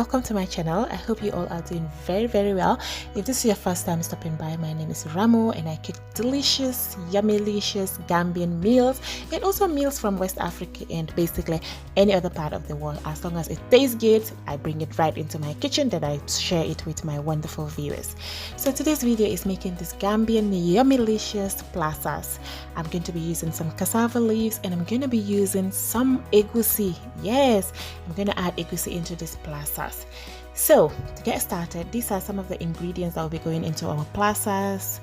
welcome to my channel. I hope you all are doing very well. If this is your first time stopping by, my name is Ramo and I cook delicious, yummylicious Gambian meals and also meals from West Africa and basically any other part of the world. As long as it tastes good, I bring it right into my kitchen, then I share it with my wonderful viewers. So today's video is making this Gambian yummylicious plasas. I'm going to be using some cassava leaves and I'm going to be using some egusi. Yes, I'm going to add egusi into this plasas. So to get started, these are some of the ingredients that will be going into our plasas.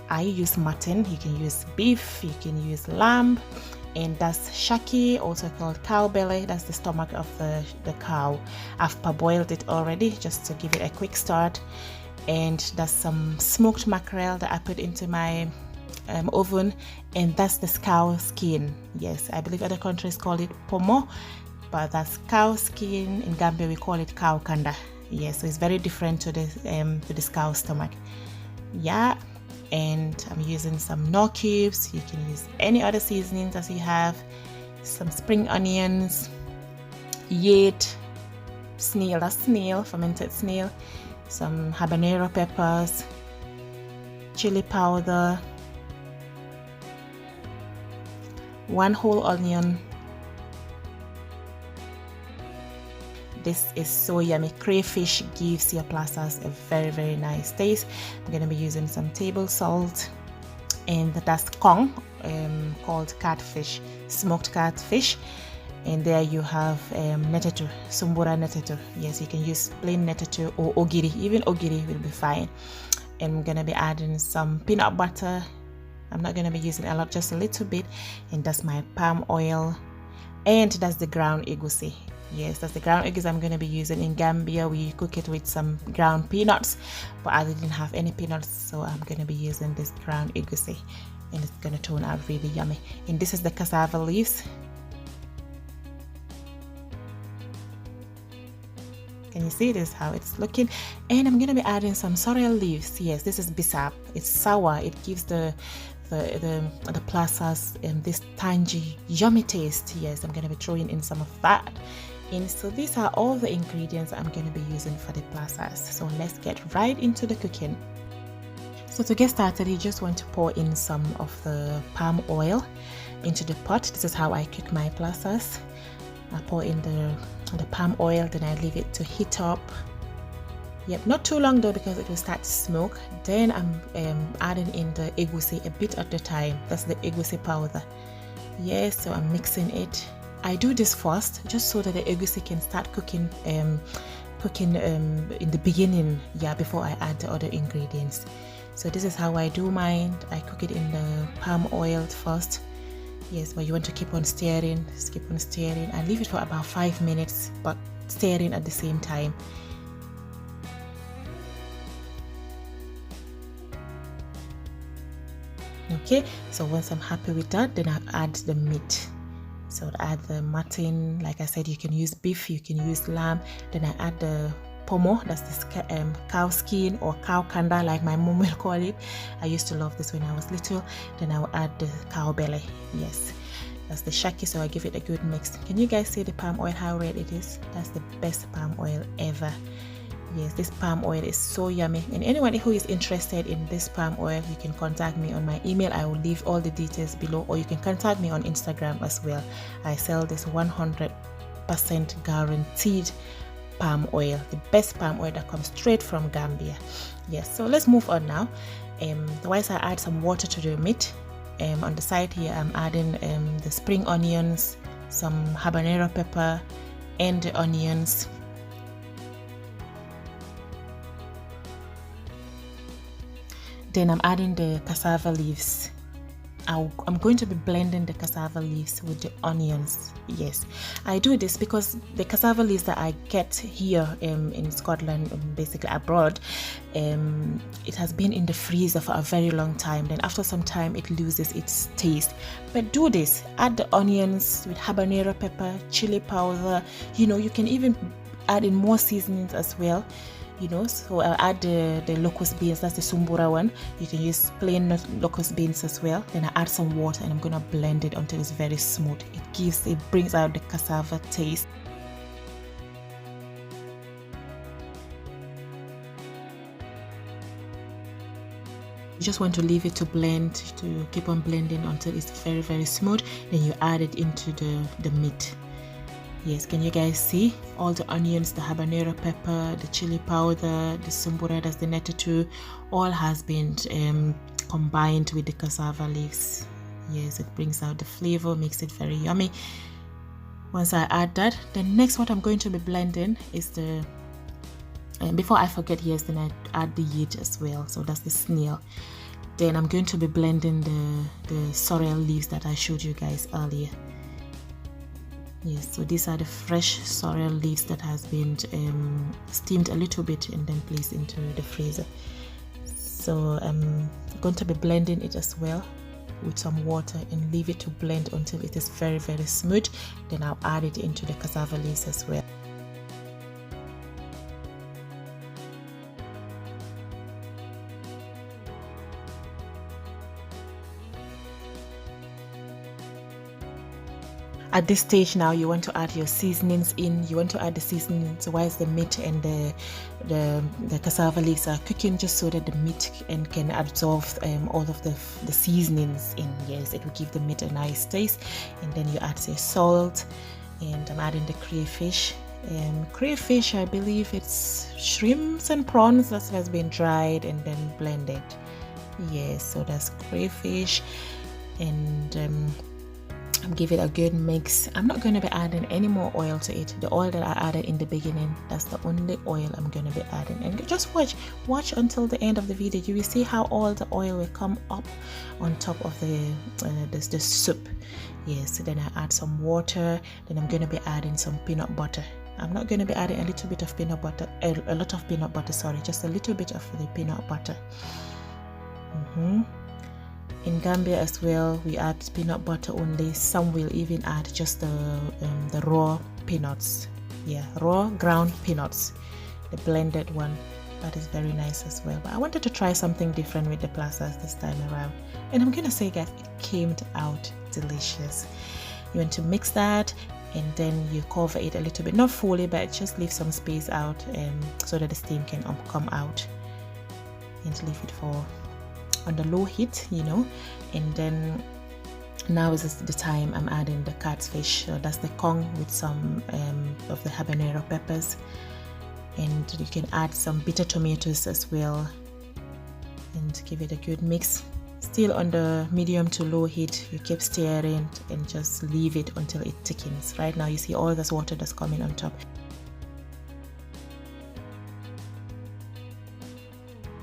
I use mutton, you can use beef, you can use lamb, and that's shaki, also called cow belly. That's the stomach of the cow. I've parboiled it already just to give it a quick start. And that's some smoked mackerel that I put into my oven, and that's the cow skin. Yes, I believe other countries call it pomo, but that's cow skin. In Gambia we call it cow kanda. Yes, so it's very different to this cow stomach. Yeah, and I'm using some knorr cubes. You can use any other seasonings as you have. Some spring onions, yate, snail, that's snail, fermented snail, some habanero peppers, chili powder, 1 whole onion. This is so yummy. Cray fish gives your plasas a very nice taste. I'm going to be using some table salt, and that's kong, called catfish, smoked catfish. And there you have Netetou, sumbura Netetou. Yes, you can use plain Netetou or ogiri. Even ogiri will be fine. And I'm going to be adding some peanut butter. I'm not going to be using a lot, just a little bit. And that's my palm oil, and that's the ground egusi. Yes, that's the ground egusi I'm going to be using. In Gambia we cook it with some ground peanuts, but I didn't have any peanuts, so I'm going to be using this ground egusi, and it's going to turn out really yummy. And this is the cassava leaves. Can you see this, how it's looking? And I'm going to be adding some sorrel leaves. Yes, this is Bissab. It's sour. It gives the plasas this tangy yummy taste. Yes, I'm going to be throwing in some of that. And so these are all the ingredients I'm going to be using for the plasas. So let's get right into the cooking. So to get started, you just want to pour in some of the palm oil into the pot. This is how I cook my plasas. I pour in the palm oil, then I leave it to heat up. Yep, not too long though, because it will start to smoke. Then I'm adding in the egusi a bit at a time. That's the egusi powder. Yes, so I'm mixing it. I do this first just so that the egusi can start cooking in the beginning, yeah, before I add the other ingredients. So this is how I do mine. I cook it in the palm oil first. Yes, but you want to keep on stirring, just keep on stirring, and leave it for about 5 minutes, but stirring at the same time. Okay, so once I'm happy with that, then I add the meat. So I add the mutton. Like I said, you can use beef, you can use lamb. Then I add the pomo, that's this cow skin or cow kanda, like my mom will call it. I used to love this when I was little. Then I will add the cow belly. Yes, that's the shaki, so I give it a good mix. Can you guys see the palm oil, how red it is? That's the best palm oil ever. Yes, this palm oil is so yummy. And anyone who is interested in this palm oil, you can contact me on my email. I will leave all the details below, or you can contact me on Instagram as well. I sell this 100% guaranteed palm oil, the best palm oil that comes straight from Gambia. Yes, so let's move on now. Otherwise, I add some water to the meat. On the side here, I'm adding the spring onions, some habanero pepper, and the onions. Then I'm adding the cassava leaves. I'm going to be blending the cassava leaves with the onions. Yes, I do this because the cassava leaves that I get here in Scotland, basically abroad, it has been in the freezer for a very long time. Then after some time it loses its taste. But do this, add the onions with habanero pepper, chili powder. You know, you can even add in more seasonings as well. You know, so I'll add the locust beans, that's the sumbura one. You can use plain locust beans as well. Then I add some water and I'm gonna blend it until it's very smooth. It brings out the cassava taste. You just want to leave it to blend, to keep on blending until it's very, very smooth. Then you add it into the meat. Yes, can you guys see all the onions, the habanero pepper, the chili powder, the sumbura, that's the Netetou, all has been combined with the cassava leaves. Yes, it brings out the flavor, makes it very yummy. Once I add that, then next what I'm going to be blending is the, and before I forget, yes, then I add the yeast as well. So that's the snail. Then I'm going to be blending the sorrel leaves that I showed you guys earlier. Yes, so these are the fresh sorrel leaves that has been steamed a little bit and then placed into the freezer. So I'm going to be blending it as well with some water and leave it to blend until it is very, very smooth. Then I'll add it into the cassava leaves as well. At this stage now, you want to add your seasonings in. You want to add the seasonings whilst the meat and the cassava leaves are cooking, just so that the meat can absorb all of the seasonings in. Yes, it will give the meat a nice taste. And then you add your salt, and I'm adding the cray fish. Cray fish, I believe it's shrimps and prawns that has been dried and then blended. Yes, so that's cray fish, and give it a good mix. I'm not going to be adding any more oil to it. The oil that I added in the beginning, that's the only oil I'm going to be adding. And just watch until the end of the video. You will see how all the oil will come up on top of the soup. Yes, so then I add some water. Then I'm going to be adding some peanut butter. I'm not going to be adding a little bit of peanut butter, a lot of peanut butter, sorry, just a little bit of the peanut butter. In Gambia as well, we add peanut butter only. Some will even add just the raw peanuts. Yeah, raw ground peanuts, the blended one. That is very nice as well. But I wanted to try something different with the Plasas this time around. And I'm gonna say, guys, it came out delicious. You want to mix that, and then you cover it a little bit, not fully, but just leave some space out so that the steam can come out. And leave it for on the low heat, you know. And then now is the time I'm adding the catfish. So that's the Kong with some of the habanero peppers, and you can add some bitter tomatoes as well, and give it a good mix. Still on the medium to low heat, you keep stirring and just leave it until it thickens. Right now you see all this water that's coming on top.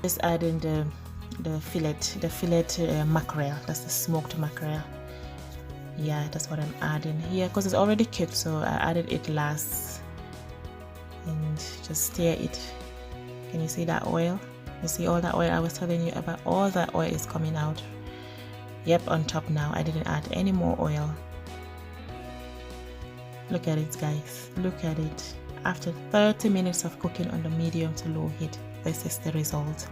Just adding the fillet mackerel. That's the smoked mackerel. Yeah, that's what I'm adding here because it's already cooked, so I added it last. And just stir it. Can you see that oil? You see all that oil I was telling you about? All that oil is coming out. Yep, on top now. I didn't add any more oil. Look at it, guys. Look at it. After 30 minutes of cooking on the medium to low heat, this is the result.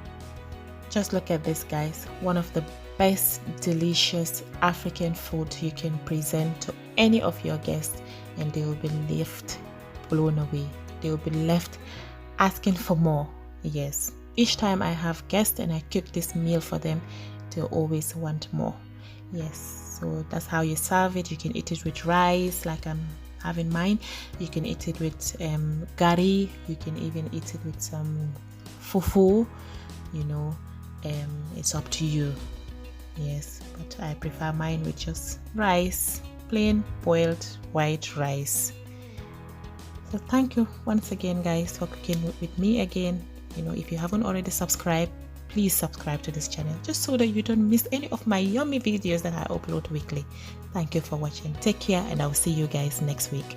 Just look at this, guys. One of the best delicious African food you can present to any of your guests, and they will be left blown away. They will be left asking for more. Yes, each time I have guests and I cook this meal for them, they always want more. Yes, so that's how you serve it. You can eat it with rice like I'm having mine. You can eat it with gari. You can even eat it with some fufu, you know. It's up to you. Yes, but I prefer mine with just rice, plain boiled white rice. So thank you once again, guys, for cooking with me again. You know, if you haven't already subscribed, please subscribe to this channel just so that you don't miss any of my yummy videos that I upload weekly. Thank you for watching. Take care, and I'll see you guys next week.